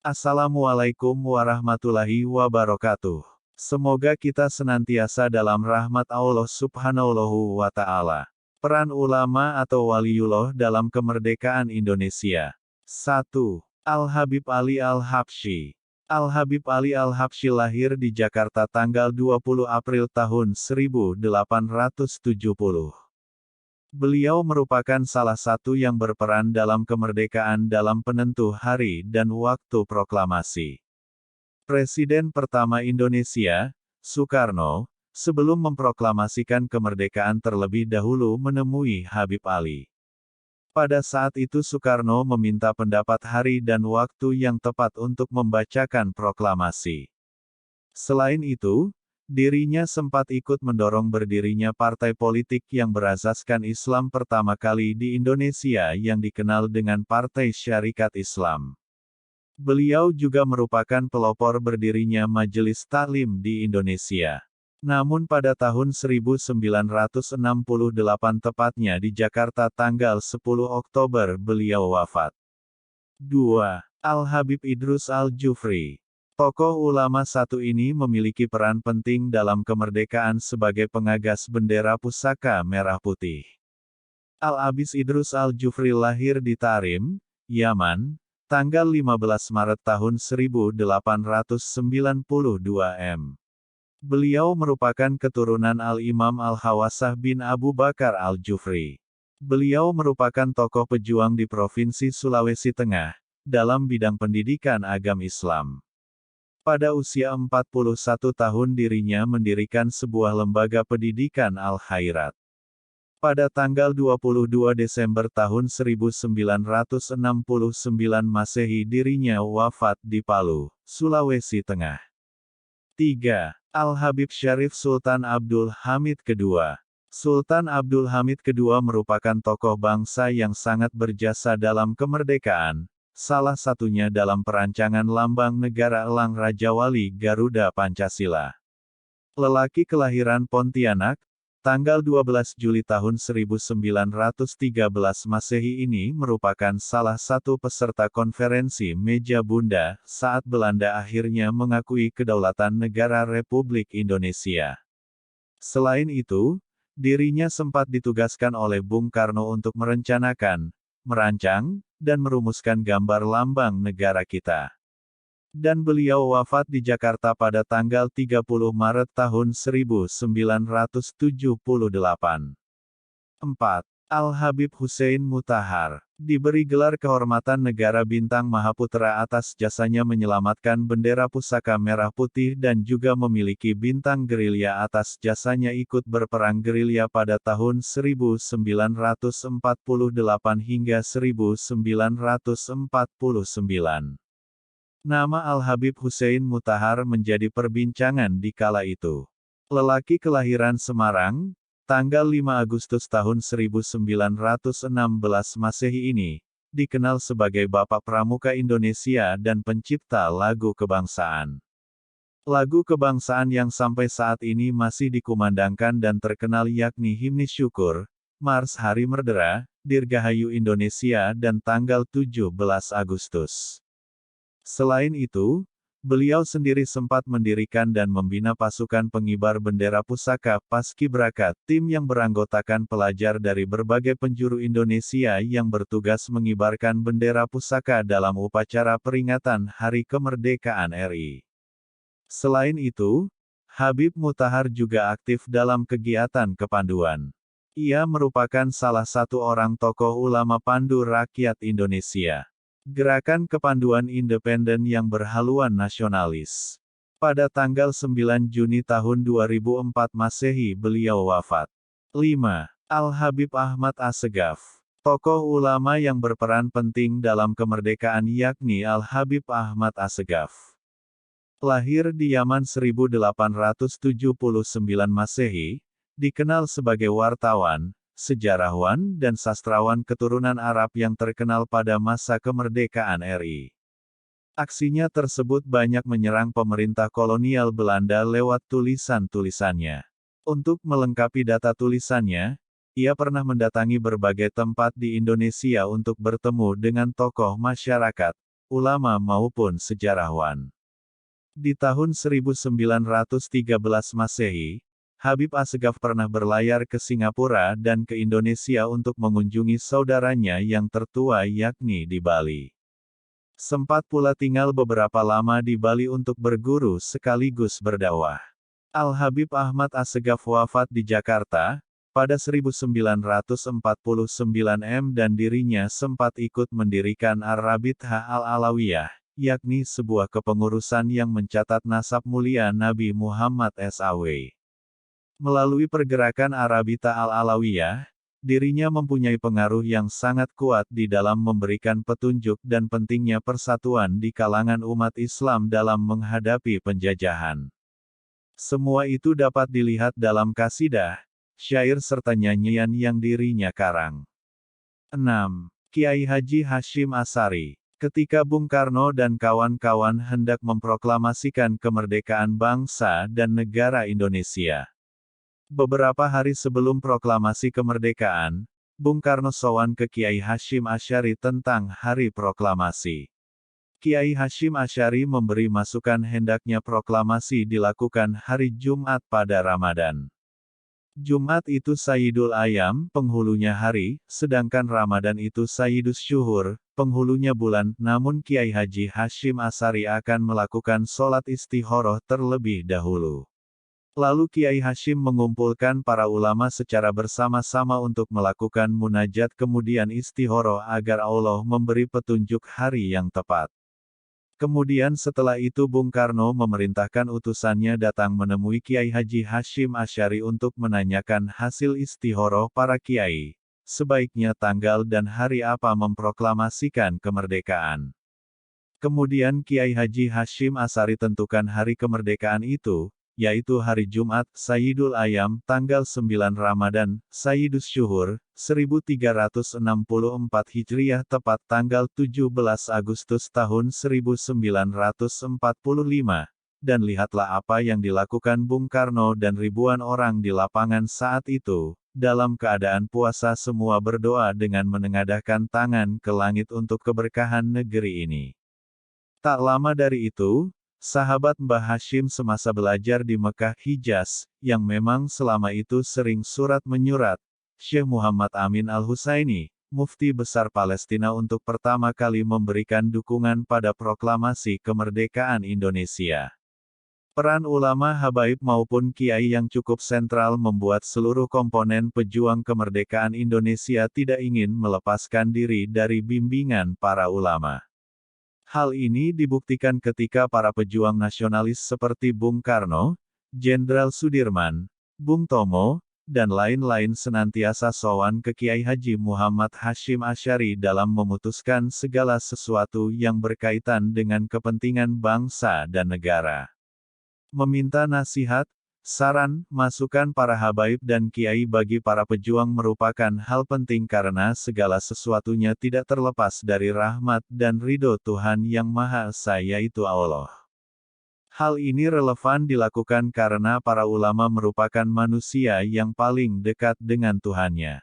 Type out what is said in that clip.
Assalamualaikum warahmatullahi wabarakatuh. Semoga kita senantiasa dalam rahmat Allah Subhanahu wa Ta'ala. Peran ulama atau waliullah dalam kemerdekaan Indonesia. 1. Al-Habib Ali Al-Habsyi. Al-Habib Ali Al-Habsyi lahir di Jakarta tanggal 20 April tahun 1870. Beliau merupakan salah satu yang berperan dalam kemerdekaan dalam penentu hari dan waktu proklamasi. Presiden pertama Indonesia, Soekarno, sebelum memproklamasikan kemerdekaan terlebih dahulu menemui Habib Ali. Pada saat itu Soekarno meminta pendapat hari dan waktu yang tepat untuk membacakan proklamasi. Selain itu, dirinya sempat ikut mendorong berdirinya partai politik yang berasaskan Islam pertama kali di Indonesia yang dikenal dengan Partai Syarikat Islam. Beliau juga merupakan pelopor berdirinya Majelis Taklim di Indonesia. Namun pada tahun 1968 tepatnya di Jakarta tanggal 10 Oktober beliau wafat. 2. Al-Habib Idrus Al-Jufri. Tokoh ulama satu ini memiliki peran penting dalam kemerdekaan sebagai pengagas bendera pusaka merah putih. Al-Habib Idrus Al-Jufri lahir di Tarim, Yaman, tanggal 15 Maret tahun 1892 m. Beliau merupakan keturunan Al-Imam Al-Hawasah bin Abu Bakar Al-Jufri. Beliau merupakan tokoh pejuang di Provinsi Sulawesi Tengah, dalam bidang pendidikan agama Islam. Pada usia 41 tahun dirinya mendirikan sebuah lembaga pendidikan Al-Khairat. Pada tanggal 22 Desember tahun 1969 Masehi dirinya wafat di Palu, Sulawesi Tengah. 3. Al-Habib Syarif Sultan Abdul Hamid II. Sultan Abdul Hamid II merupakan tokoh bangsa yang sangat berjasa dalam kemerdekaan, salah satunya dalam perancangan lambang negara Elang Raja Wali Garuda Pancasila. Lelaki kelahiran Pontianak, tanggal 12 Juli tahun 1913 Masehi ini merupakan salah satu peserta konferensi Meja Bunda saat Belanda akhirnya mengakui kedaulatan negara Republik Indonesia. Selain itu, dirinya sempat ditugaskan oleh Bung Karno untuk merencanakan, merancang, dan merumuskan gambar lambang negara kita. Dan beliau wafat di Jakarta pada tanggal 30 Maret tahun 1978. 4. Al-Habib Hussein Mutahar. Diberi gelar kehormatan negara Bintang Mahaputra atas jasanya menyelamatkan bendera pusaka merah putih dan juga memiliki bintang gerilya atas jasanya ikut berperang gerilya pada tahun 1948 hingga 1949. Nama Al-Habib Hussein Mutahar menjadi perbincangan di kala itu. Lelaki kelahiran Semarang, tanggal 5 Agustus tahun 1916 Masehi ini, dikenal sebagai Bapak Pramuka Indonesia dan pencipta lagu kebangsaan. Lagu kebangsaan yang sampai saat ini masih dikumandangkan dan terkenal yakni Himni Syukur, Mars Hari Merdeka, Dirgahayu Indonesia dan tanggal 17 Agustus. Selain itu, beliau sendiri sempat mendirikan dan membina pasukan pengibar bendera pusaka Paskibraka, tim yang beranggotakan pelajar dari berbagai penjuru Indonesia yang bertugas mengibarkan bendera pusaka dalam upacara peringatan Hari Kemerdekaan RI. Selain itu, Habib Mutahar juga aktif dalam kegiatan kepanduan. Ia merupakan salah satu orang tokoh ulama pandu rakyat Indonesia. Gerakan Kepanduan Independen yang berhaluan nasionalis. Pada tanggal 9 Juni tahun 2004 Masehi beliau wafat. 5. Al-Habib Ahmad Assegaf. Tokoh ulama yang berperan penting dalam kemerdekaan yakni Al-Habib Ahmad Assegaf. Lahir di Yaman 1879 Masehi, dikenal sebagai wartawan, sejarawan dan sastrawan keturunan Arab yang terkenal pada masa kemerdekaan RI. Aksinya tersebut banyak menyerang pemerintah kolonial Belanda lewat tulisan-tulisannya. Untuk melengkapi data tulisannya, ia pernah mendatangi berbagai tempat di Indonesia untuk bertemu dengan tokoh masyarakat, ulama maupun sejarawan. Di tahun 1913 Masehi, Habib Assegaf pernah berlayar ke Singapura dan ke Indonesia untuk mengunjungi saudaranya yang tertua yakni di Bali. Sempat pula tinggal beberapa lama di Bali untuk berguru sekaligus berdakwah. Al-Habib Ahmad Assegaf wafat di Jakarta, pada 1949 dan dirinya sempat ikut mendirikan Ar-Rabithah Al-Alawiyah, yakni sebuah kepengurusan yang mencatat nasab mulia Nabi Muhammad SAW. Melalui pergerakan Ar-Rabithah Al-Alawiyah, dirinya mempunyai pengaruh yang sangat kuat di dalam memberikan petunjuk dan pentingnya persatuan di kalangan umat Islam dalam menghadapi penjajahan. Semua itu dapat dilihat dalam kasidah, syair serta nyanyian yang dirinya karang. 6. Kiai Haji Hasyim Asy'ari. Ketika Bung Karno dan kawan-kawan hendak memproklamasikan kemerdekaan bangsa dan negara Indonesia. Beberapa hari sebelum proklamasi kemerdekaan, Bung Karno sowan ke Kiai Hasyim Asy'ari tentang hari proklamasi. Kiai Hasyim Asy'ari memberi masukan hendaknya proklamasi dilakukan hari Jumat pada Ramadan. Jumat itu Sayyidul Ayam, penghulunya hari, sedangkan Ramadan itu Sayyidus Syuhur, penghulunya bulan, namun Kiai Haji Hasyim Asy'ari akan melakukan sholat istikharah terlebih dahulu. Lalu Kiai Hasyim mengumpulkan para ulama secara bersama-sama untuk melakukan munajat kemudian istikharah agar Allah memberi petunjuk hari yang tepat. Kemudian setelah itu Bung Karno memerintahkan utusannya datang menemui Kiai Haji Hasyim Asy'ari untuk menanyakan hasil istikharah para kiai. Sebaiknya tanggal dan hari apa memproklamasikan kemerdekaan. Kemudian Kiai Haji Hasyim Asy'ari tentukan hari kemerdekaan itu, yaitu hari Jumat, Sayyidul Ayam, tanggal 9 Ramadan, Sayyidus Syuhur, 1364 Hijriah tepat tanggal 17 Agustus tahun 1945, dan lihatlah apa yang dilakukan Bung Karno dan ribuan orang di lapangan saat itu, dalam keadaan puasa semua berdoa dengan menengadahkan tangan ke langit untuk keberkahan negeri ini. Tak lama dari itu, sahabat Mbah Hasyim semasa belajar di Mekah Hijaz, yang memang selama itu sering surat menyurat, Syekh Muhammad Amin Al-Husaini, Mufti Besar Palestina untuk pertama kali memberikan dukungan pada proklamasi kemerdekaan Indonesia. Peran ulama habaib maupun kiai yang cukup sentral membuat seluruh komponen pejuang kemerdekaan Indonesia tidak ingin melepaskan diri dari bimbingan para ulama. Hal ini dibuktikan ketika para pejuang nasionalis seperti Bung Karno, Jenderal Sudirman, Bung Tomo, dan lain-lain senantiasa sowan ke Kiai Haji Muhammad Hasyim Asy'ari dalam memutuskan segala sesuatu yang berkaitan dengan kepentingan bangsa dan negara. Meminta nasihat, saran, masukan para habaib dan kiai bagi para pejuang merupakan hal penting karena segala sesuatunya tidak terlepas dari rahmat dan ridho Tuhan Yang Maha Esa yaitu Allah. Hal ini relevan dilakukan karena para ulama merupakan manusia yang paling dekat dengan Tuhannya.